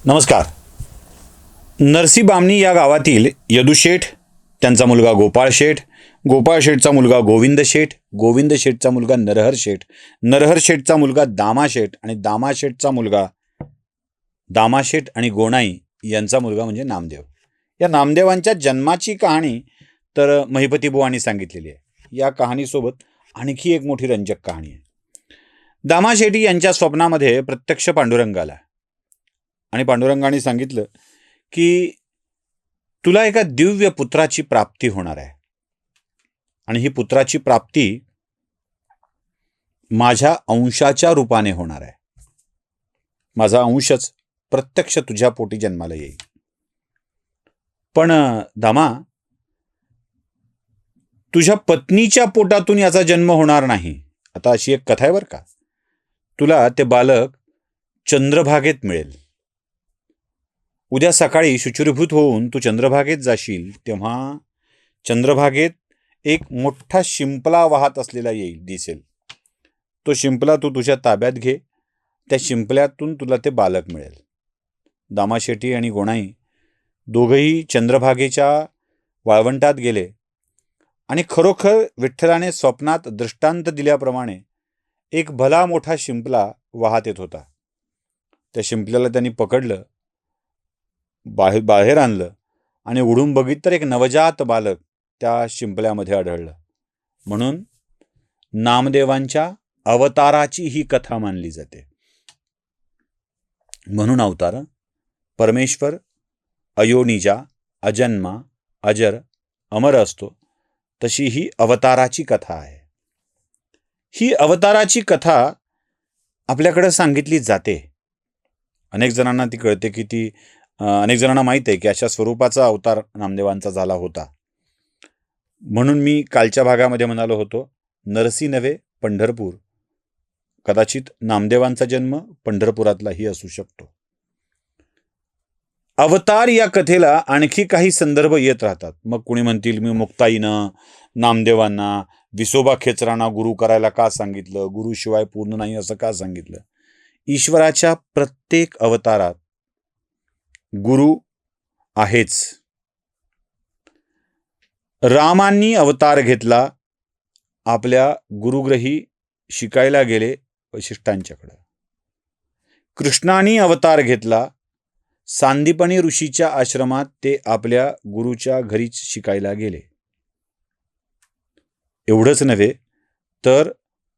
नमस्कार. नरसी बामणी या गावातील यदुशेठ, त्यांचा मुलगा गोपाळ शेठ, गोपाळ शेठचा मुलगा गोविंद शेठ, गोविंद शेठचा मुलगा नरहर शेठ, नरहर शेठचा मुलगा दामाशेठ आणि दामाशेठचा मुलगा दामाशेठ आणि गोणाई यांचा मुलगा म्हणजे नामदेव. या नामदेवांच्या जन्माची कहाणी तर महिपतीबुवांनी सांगितलेली आहे. या कहाणीसोबत आणखी एक मोठी रंजक कहाणी आहे. दामाशेठी यांच्या स्वप्नामध्ये प्रत्यक्ष पांडुरंग आला आणि पांडुरंगाने सांगितलं की तुला एका दिव्य पुत्राची प्राप्ती होणार आहे आणि ही पुत्राची प्राप्ती माझ्या अंशाच्या रूपाने होणार आहे. माझा अंशच प्रत्यक्ष तुझ्या पोटी जन्माला येईल. पण दामा, तुझ्या पत्नीच्या पोटातून याचा जन्म होणार नाही. आता अशी एक कथा आहे बरं का. तुला ते बालक चंद्रभागेत मिळेल. उद्या सकाळी शुचिर्भूत होऊन तू चंद्रभागेत जाशील तेव्हा चंद्रभागेत एक मोठा शिंपला वाहत असलेला दिसेल. तो शिंपला तू तुझ्या ताब्यात घे. त्या शिंपल्यातून तुला ते बालक मिळेल. दामाशेठी आणि गोणाई दोघंही चंद्रभागेच्या वाळवंटात गेले आणि खरोखर विठ्ठलाने स्वप्नात दृष्टांत दिल्याप्रमाणे एक भला मोठा शिंपला वाहत येत होता. त्या शिंपल्याला त्यांनी पकडलं, बाहेर आणलं आणि उडून बघितलं तर एक नवजात बालक त्या शिंपल्यामध्ये आढळलं. म्हणून नामदेवांच्या अवताराची ही कथा मानली जाते. म्हणून अवतार परमेश्वर अयोनिजा, अजन्मा, अजर, अमर असतो. तशी ही अवताराची कथा आहे. ही अवताराची कथा आपल्याकडे सांगितली जाते. अनेक जणांना ती कळते की अनेक जणांना माहीत आहे की अशा स्वरूपाचा अवतार नामदेवांचा झाला होता. म्हणून मी कालच्या भागामध्ये म्हणालो होतो, नरसी नव्हे पंढरपूर. कदाचित नामदेवांचा जन्म पंढरपुरातलाही असू शकतो. अवतार या कथेला आणखी काही संदर्भ येत राहतात. मग कुणी म्हणतील मी मुक्ताईनं नामदेवांना विसोबा खेचरांना गुरु करायला का सांगितलं, गुरुशिवाय पूर्ण नाही असं का सांगितलं. ईश्वराच्या प्रत्येक अवतारात गुरु आहेच. रामांनी अवतार घेतला, आपल्या गुरुग्रही शिकायला गेले वशिष्ठांच्याकडं. कृष्णाने अवतार घेतला, सांदीपनी ऋषीच्या आश्रमात ते आपल्या गुरुच्या घरीच शिकायला गेले. एवढंच नव्हे तर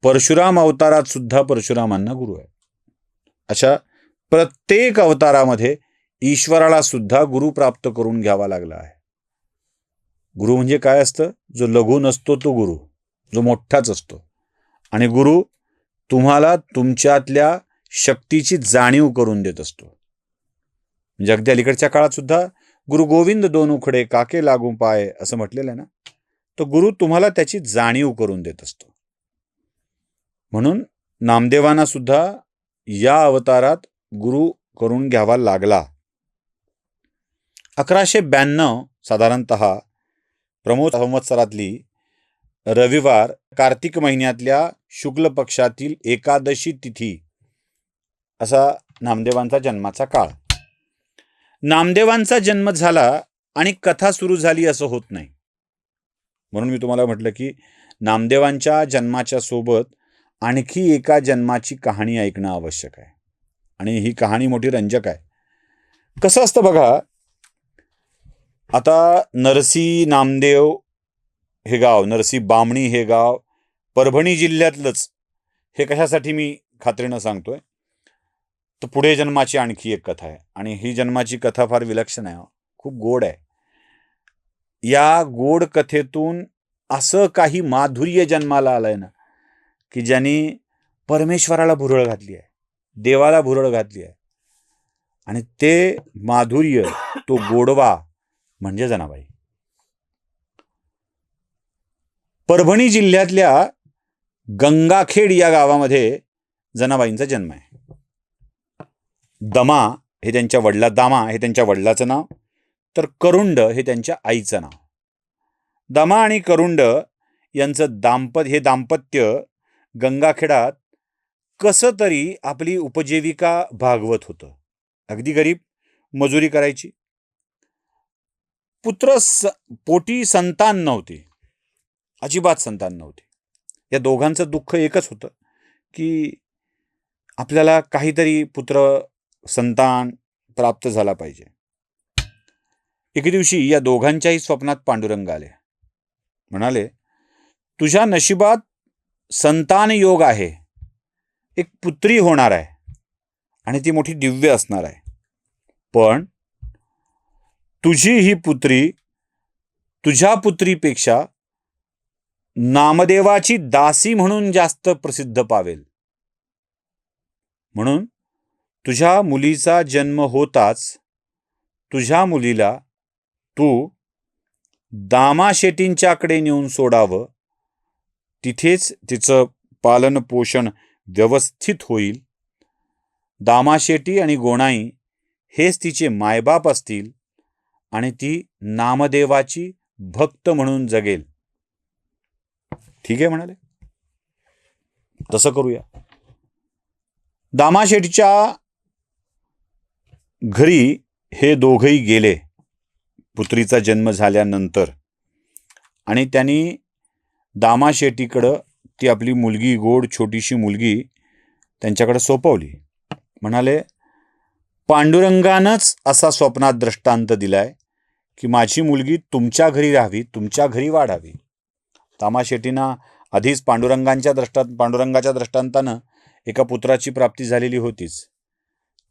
परशुराम अवतारात सुद्धा परशुरामांना गुरु आहे. अशा प्रत्येक अवतारामध्ये ईश्वराला सुद्धा गुरु प्राप्त करून घ्यावा लागला आहे. गुरु म्हणजे काय असतं? जो लघु नसतो तो गुरु, जो मोठाच असतो. आणि गुरु तुम्हाला तुमच्यातल्या शक्तीची जाणीव करून देत असतो. म्हणजे अगदी अलीकडच्या काळात सुद्धा गुरु गोविंद दोन उखडे काके लागू पाय असं म्हटलेलं आहे ना. तो गुरु तुम्हाला त्याची जाणीव करून देत असतो. म्हणून नामदेवांना सुद्धा या अवतारात गुरु करून घ्यावा लागला. 1192 साधारणतः प्रमोद संवत्सरातली रविवार कार्तिक महिन्यातल्या शुक्ल पक्षातील एकादशी तिथी असा नामदेवांचा जन्माचा काळ. नामदेवांचा जन्म झाला आणि कथा सुरू झाली असं होत नाही. म्हणून मी तुम्हाला म्हटलं की नामदेवांच्या जन्माच्या सोबत आणखी एका जन्माची कहाणी ऐकणं आवश्यक आहे. आणि ही कहाणी मोठी रंजक आहे. कसं असतं बघा, आता नरसी नामदेव हे गाव, नरसी बामणी हे गाव परभणी जिल्ह्यातलंच. हे कशासाठी मी खात्रीनं सांगतोय तर पुढे जन्माची आणखी एक कथा आहे. आणि ही जन्माची कथा फार विलक्षण आहे, खूप गोड आहे. या गोड कथेतून असं काही माधुर्य जन्माला आलंय ना की ज्यांनी परमेश्वराला भुरळ घातली आहे, देवाला भुरळ घातली आहे. आणि ते माधुर्य, तो गोडवा म्हणजे जनाबाई. परभणी जिल्ह्यातल्या गंगाखेड या गावामध्ये जनाबाईंचा जन्म आहे. दामा हे त्यांच्या वडिलाचं नाव, तर करुंड हे त्यांच्या आईचं नाव. दामा आणि करुंड यांचं दाम्पत्य गंगाखेडात कसं तरी आपली उपजीविका भागवत होतं. अगदी गरीब मजुरी करायची. पोटी संतान नव्हते, अजिबात संतान नव्हते. या दोघांचं दुःख एकच होतं की आपल्याला काहीतरी पुत्र संतान प्राप्त झाला पाहिजे. एके दिवशी या दोघांच्याही स्वप्नात पांडुरंग आले. म्हणाले, तुझ्या नशिबात संतान योग आहे, एक पुत्री होणार आहे आणि ती मोठी दिव्य असणार आहे. पण तुझी ही पुत्री तुझ्या पुत्रीपेक्षा नामदेवाची दासी म्हणून जास्त प्रसिद्ध पावेल. म्हणून तुझ्या मुलीचा जन्म होताच तुझ्या मुलीला तू दामाशेटींच्याकडे नेऊन सोडावं. तिथेच तिचं पालन पोषण व्यवस्थित होईल. दामाशेटी आणि गोणाई हेच तिचे मायबाप असतील आणि ती नामदेवाची भक्त म्हणून जगेल. ठीक आहे म्हणाले, तसं करूया. दामाशेटीच्या घरी हे दोघंही गेले पुत्रीचा जन्म झाल्यानंतर आणि त्यांनी दामाशेटीकडं ती आपली मुलगी, गोड छोटीशी मुलगी त्यांच्याकडे सोपवली. म्हणाले, पांडुरंगानंच असा स्वप्नात दृष्टांत दिलाय की माझी मुलगी तुमच्या घरी राहावी, तुमच्या घरी वाढावी. दामाशेटींना आधीच पांडुरंगाच्या दृष्टांतानं एका पुत्राची प्राप्ती झालेली होतीच.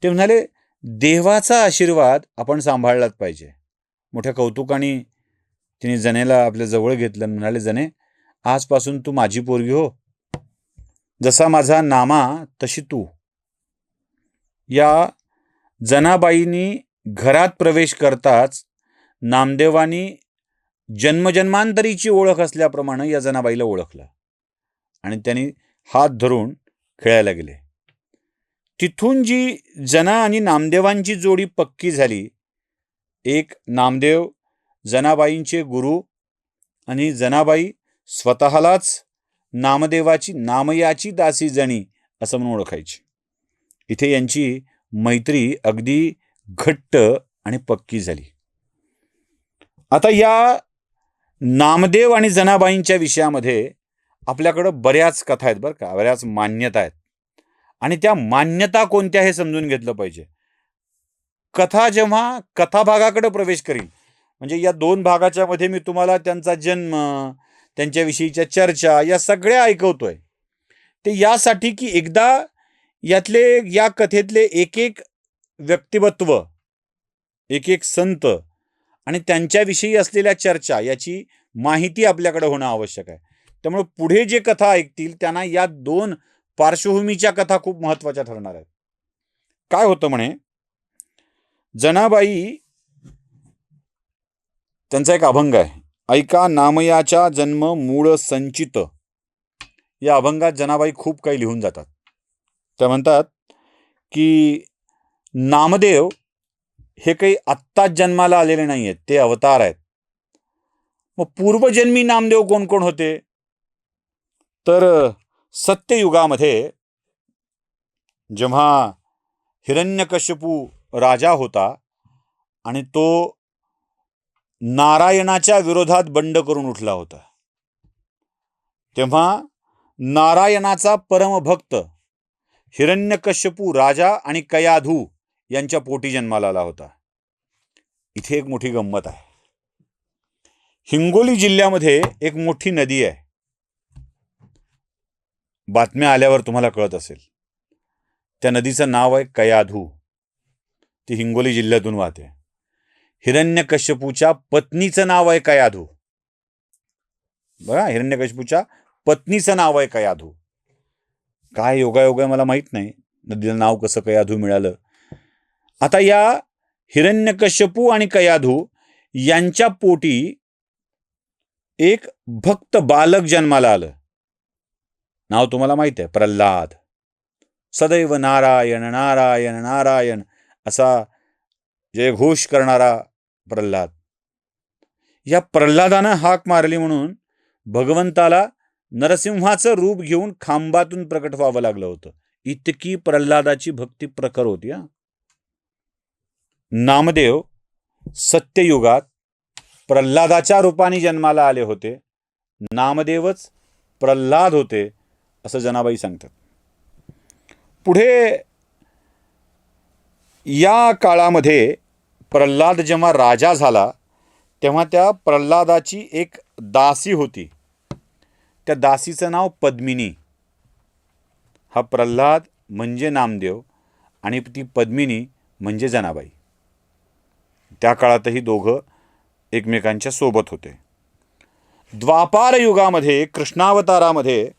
ते म्हणाले, देवाचा आशीर्वाद आपण सांभाळलाच पाहिजे. मोठ्या कौतुकाने तिने जनेला आपल्या जवळ घेतलं. म्हणाले, जने, आजपासून तू माझी पोरगी हो. जसा माझा नामा तशी तू. या जनाबाईंनी घरात प्रवेश करताच नामदेवानी जन्मजन्मांतरीची ओळख असल्याप्रमाणे या जनाबाईला ओळखलं आणि त्यांनी हात धरून खेळायला गेले. तिथून जी जना आणि नामदेवांची जोडी पक्की झाली. एक नामदेव जनाबाईंचे गुरु आणि जनाबाई स्वतःलाच नामदेवाची नामयाची दासी जणी असं म्हणून ओळखायची. इथे यांची मैत्री अगदी घट्ट आणि पक्की झाली. आता या नामदेव आणि जनाबाईंच्या विषयामध्ये आपल्याकडं बऱ्याच कथा आहेत बरं का, बऱ्याच मान्यता आहेत. आणि त्या मान्यता कोणत्या हे समजून घेतलं पाहिजे. कथा जेव्हा कथा भागाकडे प्रवेश करील, म्हणजे या 2 भागाच्या मध्ये मी तुम्हाला त्यांचा जन्म, त्यांच्याविषयीच्या चर्चा या सगळ्या ऐकवतोय, ते यासाठी की एकदा या कथेतले एक एक व्यक्तिमत्व, एक एक संत आणि त्यांच्याविषयी असलेल्या चर्चा याची माहिती आपल्याकडे होणं आवश्यक आहे. त्यामुळे पुढे जे कथा ऐकतील त्यांना या 2 पार्श्वभूमीच्या कथा खूप महत्त्वाच्या ठरणार आहेत. काय होतं म्हणे, जनाबाई त्यांचा एक अभंग आहे, ऐका नामयाचा जन्म मूळ संचित. या अभंगात जनाबाई खूप काही लिहून जातात. त्या म्हणतात की नामदेव हे काही आत्ताच जन्माला आलेले नाही आहेत, ते अवतार आहेत. मग पूर्वजन्मी नामदेव कोण कोण होते, तर सत्ययुगामध्ये जेव्हा हिरण्यकश्यपू राजा होता आणि तो नारायणाच्या विरोधात बंड करून उठला होता, तेव्हा नारायणाचा परमभक्त हिरण्यकश्यपू राजा आणि कयाधू यांच्या पोटी जन्माला आला होता. इथे एक मोठी गंमत आहे. हिंगोली जिल्ह्यामध्ये एक मोठी नदी आहे. बातम्या आल्यावर तुम्हाला कळत असेल. त्या नदीचं नाव आहे कयाधू. ती हिंगोली जिल्ह्यातून वाहते. हिरण्यकश्यपूच्या पत्नीचं नाव आहे कयाधू. बघा, हिरण्यकश्यपूच्या पत्नीचं नाव आहे कयाधू. काय योगायोग आहे मला माहित नाही, नदीचं नाव कसं कयाधू मिळालं. आता या हिरण्यकश्यपू आणि कयाधू यांच्या पोटी एक भक्त बालक जन्माला आलं. नाव तुम्हाला माहित आहे, प्रल्हाद. सदैव नारायण नारायण नारायण असा जयघोष करणारा प्रल्हाद. या प्रल्हादानं हाक मारली म्हणून भगवंताला नरसिंहाचं रूप घेऊन खांबातून प्रकट व्हावं लागलं होतं. इतकी प्रल्हादाची भक्ती प्रखर होती. नामदेव सत्ययुगात प्रल्हादाच्या रूपाने जन्माला आले होते. नामदेवच प्रल्हाद होते असं जनाबाई सांगतात. पुढे या काळामध्ये प्रल्हाद जेव्हा राजा झाला तेव्हा त्या प्रल्हादाची एक दासी होती. त्या दासीचं नाव पद्मिनी. हा प्रल्हाद म्हणजे नामदेव आणि ती पद्मिनी म्हणजे जनाबाई. त्या काळातही दोघं एकमेकांच्या सोबत होते. द्वापार युगामध्ये कृष्णावतारामध्ये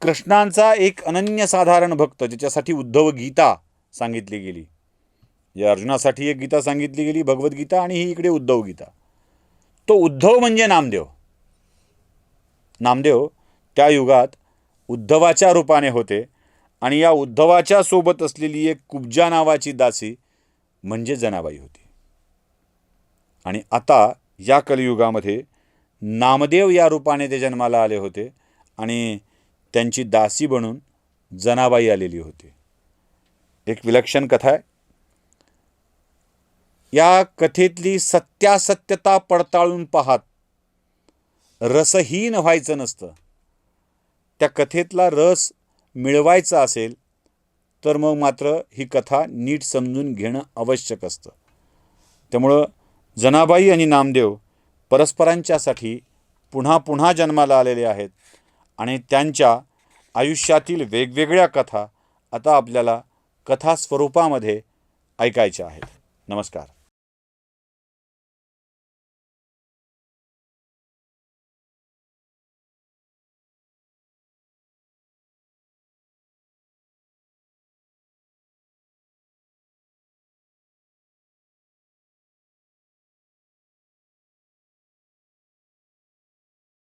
कृष्णांचा एक अनन्यसाधारण भक्त ज्याच्यासाठी उद्धव गीता सांगितली गेली. या अर्जुनासाठी एक गीता सांगितली गेली, भगवद्गीता, आणि ही इकडे उद्धव गीता. तो उद्धव म्हणजे नामदेव. नामदेव त्या युगात उद्धवाच्या रूपाने होते आणि या उद्धवाच्या सोबत असलेली एक कुब्जा नावाची दासी म्हणजे जनाबाई होती. आणि आता या कलियुगामध्ये नामदेव या रूपाने ते जन्माला आले होते आणि त्यांची दासी बनून जनाबाई आलेली होती. एक विलक्षण कथा आहे. या कथेतली सत्यासत्यता पडताळून पाहत रसहीन व्हायचं नसतं. त्या कथेतला रस मिळवायचा असेल तर मग मात्र ही कथा नीट समजून घेणं आवश्यक असतं. त्यामुळं जनाबाई आणि नामदेव परस्परांच्यासाठी पुन्हा पुन्हा जन्माला आलेले आहेत आणि त्यांच्या आयुष्यातील वेगवेगळ्या कथा आता आपल्याला कथा स्वरूपामध्ये ऐकायच्या आहेत. नमस्कार.